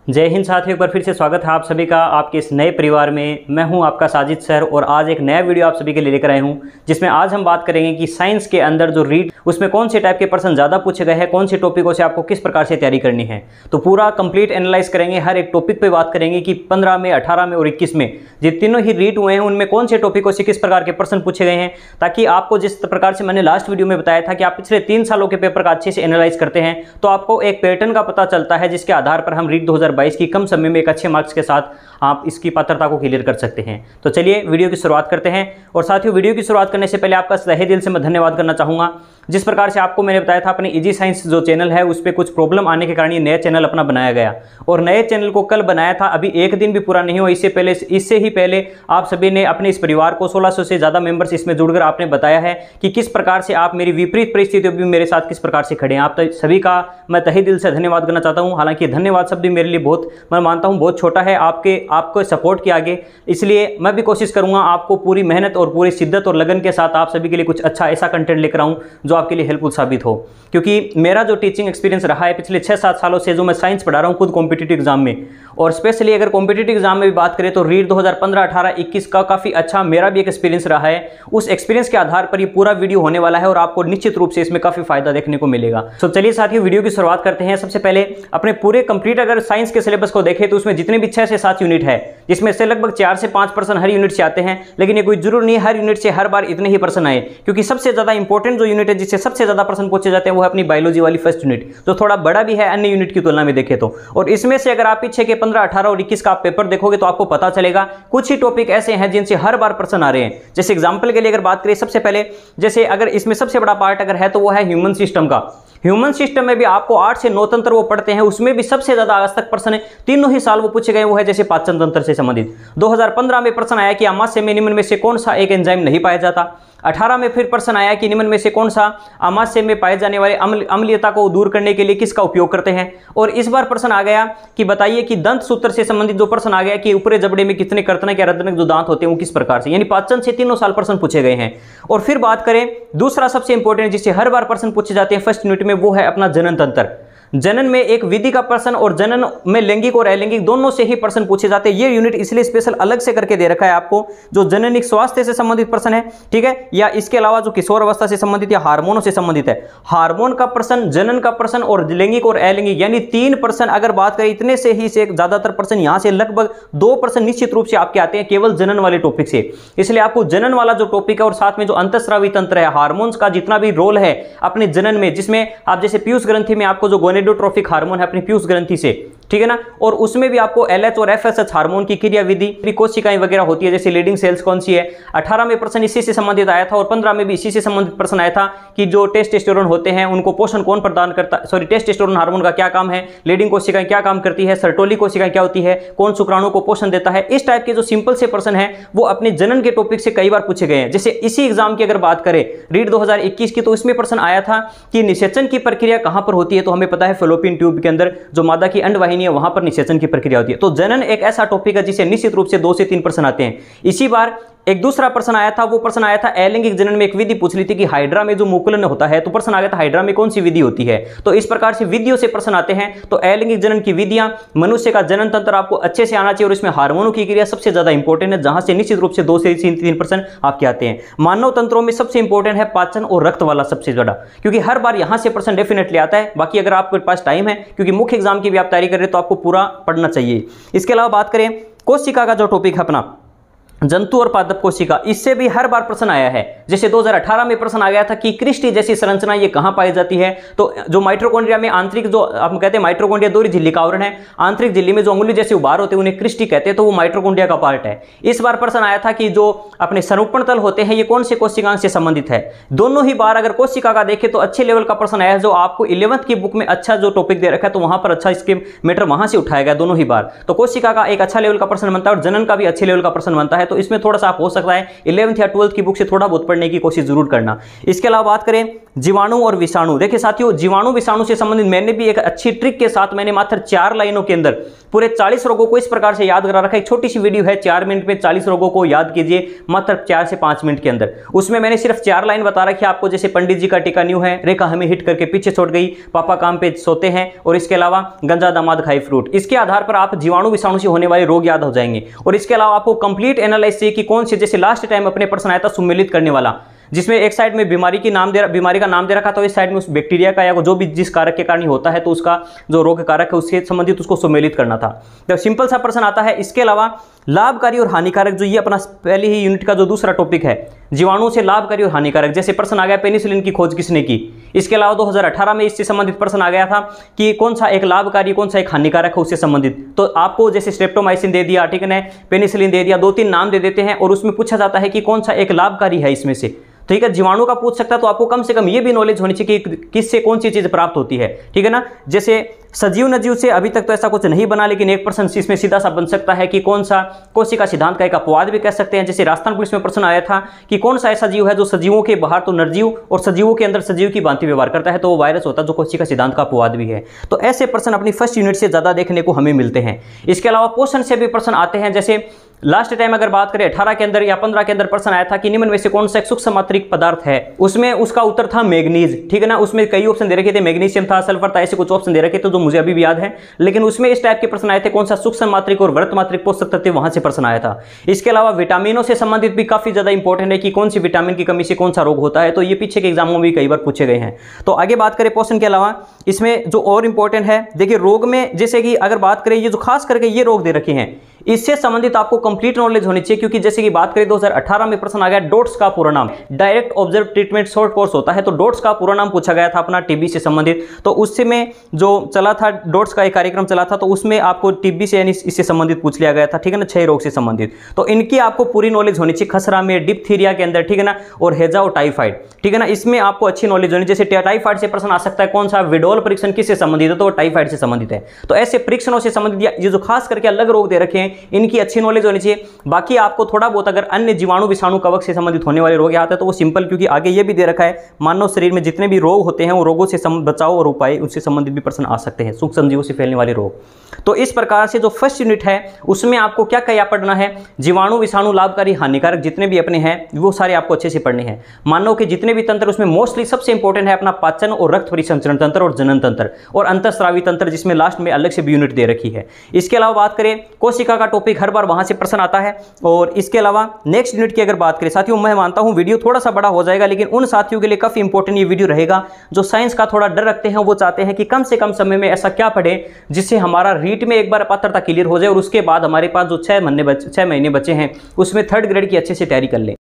जय हिंद साथियों, एक बार फिर से स्वागत है आप सभी का आपके इस नए परिवार में। मैं हूं आपका साजिद सर और आज एक नया वीडियो आप सभी के लिए लेकर आए हूं, जिसमें आज हम बात करेंगे कि साइंस के अंदर जो रीड उसमें कौन से टाइप के प्रश्न ज़्यादा पूछे गए हैं, कौन से टॉपिकों से आपको किस प्रकार से तैयारी करनी है। तो पूरा कंप्लीट एनालाइज करेंगे, हर एक टॉपिक पर बात करेंगे कि 15 में, 18 में और 21 में जो तीनों ही रीड हुए हैं उनमें कौन से टॉपिकों से किस प्रकार के प्रश्न पूछे गए हैं, ताकि आपको जिस प्रकार से मैंने लास्ट वीडियो में बताया था कि आप पिछले 3 सालों के पेपर का अच्छे से एनालाइज करते हैं तो आपको एक पैटर्न का पता चलता है, जिसके आधार पर हम रीड 2022 की कम समय में एक अच्छे मार्क्स के साथ आप इसकी पात्रता को क्लियर कर सकते हैं। तो चलिए वीडियो की शुरुआत करते हैं। और साथियों, वीडियो की शुरुआत करने से पहले आपका तहे दिल से मैं धन्यवाद करना चाहूँगा। जिस प्रकार से आपको मैंने बताया था अपने इजी साइंस जो चैनल है उस पर कुछ प्रॉब्लम आने के कारण ये नया चैनल अपना बनाया गया, और नए चैनल को कल बनाया था, अभी एक दिन भी पूरा नहीं हुआ। इससे ही पहले आप सभी ने अपने इस परिवार को 1600 से ज़्यादा मेंबर्स इसमें जुड़कर आपने बताया है कि किस प्रकार से आप मेरी विपरीत परिस्थितियों में मेरे साथ किस प्रकार से खड़े हैं। आप सभी का मैं तहे दिल से धन्यवाद करना चाहता हूँ। हालांकि धन्यवाद शब्द मेरे लिए बहुत, मैं मानता हूँ, बहुत छोटा है आपको सपोर्ट के आगे। इसलिए मैं भी कोशिश करूँगा आपको पूरी मेहनत और पूरी शिद्दत और लगन के साथ आप सभी के लिए कुछ अच्छा ऐसा कंटेंट लेकर आऊँ जो आपके लिए हेल्पफुल साबित हो। क्योंकि मेरा जो टीचिंग एक्सपीरियंस रहा है पिछले 6-7 सालों से, जो मैं साइंस पढ़ा रहा हूँ खुद कॉम्पिटिटिव एग्जाम में, और स्पेशली अगर कॉम्पिटिटिव एग्जाम में भी बात करें तो रीड 2015, 18, 21 का काफ़ी अच्छा मेरा भी एक एक्सपीरियंस रहा है। उस एक्सपीरियंस के आधार पर ये पूरा वीडियो होने वाला है और आपको निश्चित रूप से इसमें काफ़ी फायदा देखने को मिलेगा। तो चलिए साथियों, वीडियो की शुरुआत करते हैं। सबसे पहले अपने पूरे कंप्लीट अगर साइंस के सिलेबस को देखें तो उसमें जितने भी 6 से 7 यूनिट है, जिसमें से लगभग 4 से 5 प्रश्न हर यूनिट से आते हैं। लेकिन ये कोई जरूर नहीं हर यूनिट से हर बार इतने ही प्रश्न आए, क्योंकि सबसे ज़्यादा इंपॉर्टेंट जो यूनिट है जिससे सबसे ज़्यादा प्रश्न पूछे जाते हैं वो है अपनी बायोलॉजी वाली फर्स्ट यूनिट, जो थोड़ा बड़ा भी है अन्य यूनिट की तुलना में देखें तो। और इसमें से अगर आप पीछे के 15, 18 और 21 का आप पेपर देखोगे तो आपको पता चलेगा कुछ ही टॉपिक ऐसे हैं जिनसे हर बार प्रश्न आ रहे हैं। जैसे एग्जाम्पल के लिए अगर बात करें, सबसे पहले जैसे अगर इसमें सबसे बड़ा पार्ट अगर है तो वो है ह्यूमन सिस्टम का। ह्यूमन सिस्टम में भी आपको 8 से 9 तंत्र वो पढ़ते हैं, उसमें भी सबसे ज्यादा आज तक प्रश्न तीनों ही साल वो पूछे गए वो है जैसे पाचन तंत्र से संबंधित। 2015 में प्रश्न आया कि आमाशय में निम्न में से कौन सा एक एंजाइम नहीं पाया जाता। 18 में फिर प्रश्न आया कि निम्न में से कौन सा आमाशय में पाए जाने वाले अम्लीयता को दूर करने के लिए किसका उपयोग करते हैं। और इस बार प्रश्न आ गया कि बताइए कि दंत सूत्र से संबंधित जो प्रश्न आ गया कि ऊपरी जबड़े में कितने कर्तनक या रद्दनक जो दांत होते हैं वो किस प्रकार से, यानी पाचन से तीनों साल प्रश्न पूछे गए हैं। और फिर बात करें दूसरा सबसे इंपॉर्टेंट जिससे हर बार प्रश्न पूछे जाते हैं फर्स्ट यूनिट में, वो है अपना जनन तंत्र। जनन में एक विधि का प्रश्न और जनन में लैंगिक और अलैंगिक दोनों से ही प्रश्न पूछे जाते हैं। ये यूनिट इसलिए स्पेशल अलग से करके दे रखा है आपको, जो जननिक स्वास्थ्य से संबंधित प्रश्न है, ठीक है, या इसके अलावा जो किशोर अवस्था से संबंधित या हार्मोनों से संबंधित है, हार्मोन का प्रश्न, जनन का प्रश्न और लैंगिक और अलैंगिक, यानी 3 प्रश्न अगर बात करें इतने से ही से ज्यादातर प्रश्न यहाँ से लगभग 2 प्रश्न निश्चित रूप से आपके आते हैं केवल जनन वाले टॉपिक से। इसलिए आपको जनन वाला जो टॉपिक है और साथ में जो अंतःस्रावी तंत्र है, हार्मोन्स का जितना भी रोल है अपने जनन में, जिसमें आप जैसे पीयूष ग्रंथि में आपको जो गोनेडोट्रोफिक हार्मोन अपनी पीयूष ग्रंथि से, ठीक है ना, और उसमें भी आपको LH और FSH हार्मोन की क्रिया विधि, कोशिकाएं वगैरह होती है, जैसे लीडिंग सेल्स कौन सी है। 18 में प्रश्न इसी से संबंधित आया था और 15 में भी इसी से संबंधित प्रश्न आया था कि जो टेस्टोस्टेरोन होते हैं उनको पोषण कौन प्रदान करता, टेस्टोस्टेरोन हार्मोन का क्या काम है, लीडिंग कोशिकाएं क्या काम करती है, सर्टोली कोशिकाएं क्या होती है, कौन शुक्राणु को पोषण देता है। इस टाइप के जो सिंपल से प्रश्न है वो अपने जनन के टॉपिक से कई बार पूछे गए हैं। जैसे इसी एग्जाम की अगर बात करें रीड 2021 की, तो इसमें प्रश्न आया था कि निषेचन की प्रक्रिया कहां पर होती है, तो हमें पता है फेलोपियन ट्यूब के अंदर जो मादा की अंडवाहिनी है वहां पर निषेचन की प्रक्रिया होती है। तो जनन एक ऐसा टॉपिक है जिसे निश्चित रूप से 2 से 3 प्रश्न आते हैं। इसी बार एक दूसरा प्रश्न आया था, वो प्रश्न आया था अलैंगिक जनन में एक विधि पूछ ली थी कि हाइड्रा में जो मुकुलन होता है, तो प्रश्न आ गया था हाइड्रा में कौन सी विधि होती है। तो इस प्रकार से विधियों से प्रश्न आते हैं। तो अलैंगिक जनन की विधियां, मनुष्य का जनन तंत्र आपको अच्छे से आना चाहिए, और इसमें हार्मोनों की क्रिया सबसे ज्यादा इंपॉर्टेंट है, जहां से निश्चित रूप से 2 से 3 प्रश्न आपके आते हैं। मानव तंत्रों में सबसे इंपॉर्टेंट है पाचन और रक्त वाला सबसे ज्यादा, क्योंकि हर बार यहां से प्रश्न डेफिनेटली आता है। बाकी अगर आपके पास टाइम है, क्योंकि मुख्य एग्जाम की भी आप तैयारी कर रहे हैं, तो आपको पूरा पढ़ना चाहिए। इसके अलावा बात करें कोशिका का जो टॉपिक है अपना जंतु और पादप कोशिका, इससे भी हर बार प्रश्न आया है। जैसे 2018 में प्रश्न आ गया था कि क्रिस्टी जैसी संरचना ये कहां पाई जाती है, तो जो माइटोकॉन्ड्रिया में आंतरिक जो हम कहते हैं माइटोकॉन्ड्रिया दोहरी झिल्ली का आवरण है, आंतरिक झिल्ली में जो अंगुली जैसे उभार होते हैं उन्हें क्रिस्टी कहते हैं, तो वो माइटोकॉन्ड्रिया का पार्ट है। इस बार प्रश्न आया था कि जो अपने संरूपण तल होते हैं ये कौन से कोशिकांग से संबंधित है। दोनों ही बार अगर कोशिका का देखें तो अच्छे लेवल का प्रश्न आया है, जो आपको 11th की बुक में अच्छा जो टॉपिक दे रखा है तो वहां पर अच्छा इसके मैटर वहां से उठाया गया दोनों ही बार। तो कोशिका का एक अच्छा लेवल का प्रश्न बनता है और जनन का भी अच्छे लेवल का प्रश्न बनता है। तो इसमें थोड़ा सा हो सकता है 11th या 12th की बुक से थोड़ा बहुत पढ़ने की कोशिश जरूर करना। इसके अलावा बात करें जीवाणु और विषाणु, देखिए साथियों जीवाणु विषाणु से संबंधित मैंने भी एक अच्छी ट्रिक के साथ मैंने मात्र 4 लाइनों के अंदर पूरे 40 रोगों को इस प्रकार से याद करा रखा है। एक छोटी सी वीडियो है, 4 मिनट में 40 रोगों को याद कीजिए मात्र 4 से 5 मिनट के अंदर। उसमें मैंने सिर्फ 4 लाइन बता रखी है आपको, जैसे पंडित जी का टीका न्यू है, रेखा हमें हिट करके पीछे छोड़ गई, पापा काम पे सोते हैं, और इसके अलावा गंजा दामाद खाए फ्रूट। इसके आधार पर आप जीवाणु विषाणु से होने वाले रोग याद हो जाएंगे। और इसके अलावा आपको कंप्लीट एनालाइज चाहिए कि कौन से, जैसे लास्ट टाइम अपने प्रश्न आया था सुमेलित करने वाला, जिसमें एक साइड में बीमारी का नाम दे रखा था, इस साइड में उस बैक्टीरिया का या जो भी जिस कारक के कारण होता है, तो उसका जो रोग कारक है उससे संबंधित उसको सुमेलित करना था। तो सिंपल सा प्रश्न आता है। इसके अलावा लाभकारी और हानिकारक, जो ये अपना पहली ही यूनिट का जो दूसरा टॉपिक है, जीवाणु से लाभकारी और हानिकारक, जैसे प्रश्न आ गया पेनिसिलिन की खोज किसने की। इसके अलावा 2018 में इससे संबंधित प्रश्न आ गया था कि कौन सा एक लाभकारी कौन सा एक हानिकारक है उससे संबंधित। तो आपको जैसे स्ट्रेप्टोमाइसिन दे दिया, ठीक है, पेनिसिलिन दे दिया, 2-3 नाम दे देते हैं और उसमें पूछा जाता है कि कौन सा एक लाभकारी है इसमें से। ठीक है, जीवाणु का पूछ सकता है, तो आपको कम से कम ये भी नॉलेज होनी चाहिए कि किससे कौन सी चीज प्राप्त होती है। ठीक है ना, जैसे सजीव नजीव से अभी तक तो ऐसा कुछ नहीं बना, लेकिन एक प्रश्न इसमें सीधा सा बन सकता है कि कौन सा कोशिका सिद्धांत का एक अपवाद भी कह सकते हैं। जैसे राजस्थान पुलिस में प्रश्न आया था कि कौन सा ऐसा जीव है जो सजीवों के बाहर तो निर्जीव और सजीवों के अंदर सजीव की भांति व्यवहार करता है, तो वो वायरस होता है जो कोशिका सिद्धांत का अपवाद भी है। तो ऐसे प्रश्न अपनी फर्स्ट यूनिट से ज्यादा देखने को हमें मिलते हैं। इसके अलावा पोषण से भी प्रश्न आते हैं। जैसे लास्ट टाइम अगर बात करें 18 के अंदर या 15 के अंदर प्रश्न आया था कि निम्न में से कौन सा एक सूक्ष्म मात्रिक पदार्थ है, उसमें उसका उत्तर था मैग्नीज। ठीक है ना, उसमें कई ऑप्शन दे रखे थे, मैग्नीशियम था, सल्फर था, ऐसे कुछ ऑप्शन दे रखे थे जो मुझे अभी भी याद है, लेकिन उसमें इस टाइप के प्रश्न आए थे कौन सा सूक्ष्म मात्रिक और वृत्त मात्रिक पोषक तत्व, वहां से प्रश्न आया था। इसके अलावा विटामिनों से संबंधित भी काफी ज्यादा इंपॉर्टेंट है कि कौन सी विटामिन की कमी से कौन सा रोग होता है, तो ये पीछे के एग्जामों में भी कई बार पूछे गए हैं। तो आगे बात करें पोषण के अलावा, इसमें जो और इंपॉर्टेंट है, देखिए रोग में जैसे कि अगर बात करें ये जो खास करके ये रोग दे रखे हैं, इससे संबंधित आपको कंप्लीट नॉलेज होनी चाहिए, क्योंकि जैसे कि बात करें 2018 में प्रश्न आ गया डोट्स का पूरा नाम, direct observe treatment short course होता है, तो डोट्स का पूरा नाम पूछा गया था अपना टीबी से संबंधित। तो उससे में जो चला था डोट्स का एक कार्यक्रम चला था, तो उसमें आपको टीबी से यानी इससे संबंधित पूछ लिया गया था। ठीक है ना, 6 रोग से संबंधित, तो इनकी आपको पूरी नॉलेज होनी चाहिए। खसरा में, डिप्थीरिया के अंदर, ठीक है ना, और हैजा और टाइफाइड, ठीक है ना, इसमें आपको अच्छी नॉलेज होनी। जैसे टाइफाइड से प्रश्न आ सकता है कौन सा विडोल परीक्षण किससे संबंधित है, तो टाइफाइड से संबंधित है। तो ऐसे परीक्षणों से संबंधित ये जो खास करके अलग रोग दे रखे हैं, इनकी अच्छी नॉलेज होनी चाहिए। बाकी आपको थोड़ा बहुत अगर अन्य जीवाणु विषाणु कवक से संबंधित होने वाले रोग आते हैं तो वो सिंपल, क्योंकि आगे ये भी दे रखा है मानव शरीर में जितने भी रोग होते हैं वो रोगों से बचाव और उपाय उनसे संबंधित भी प्रश्न आ सकते हैं, सूक्ष्म जीवों से फैलने वाले रोग। तो इस प्रकार से जो फर्स्ट यूनिट है उसमें आपको क्या क्या पढ़ना है, जीवाणु विषाणु लाभकारी हानिकारक जितने भी अपने हैं वो सारे आपको अच्छे से पढ़ने हैं। मानव के जितने भी तंत्र, उसमें मोस्टली सबसे इंपॉर्टेंट है अपना पाचन और रक्त परिसंचरण तंत्र और जनन तंत्र और अंतःस्रावी तंत्र, जिसमें लास्ट में अलग से भी यूनिट दे रखी है। इसके अलावा बात करें कोशिका का टॉपिक, हर बार वहां से प्रश्न आता है। और इसके अलावा नेक्स्ट यूनिट की अगर बात करें साथियों, मैं मानता हूं वीडियो थोड़ा सा बड़ा हो जाएगा, लेकिन उन साथियों के लिए काफी इंपॉर्टेंट ये वीडियो रहेगा जो साइंस का थोड़ा डर रखते हैं। वो चाहते हैं कि कम से कम समय में ऐसा क्या पढ़े जिससे हमारा रीट में एक बार पात्रता क्लियर हो जाए और उसके बाद हमारे पास जो 6 महीने बचे हैं उसमें 3rd ग्रेड की अच्छे से तैयारी कर लें।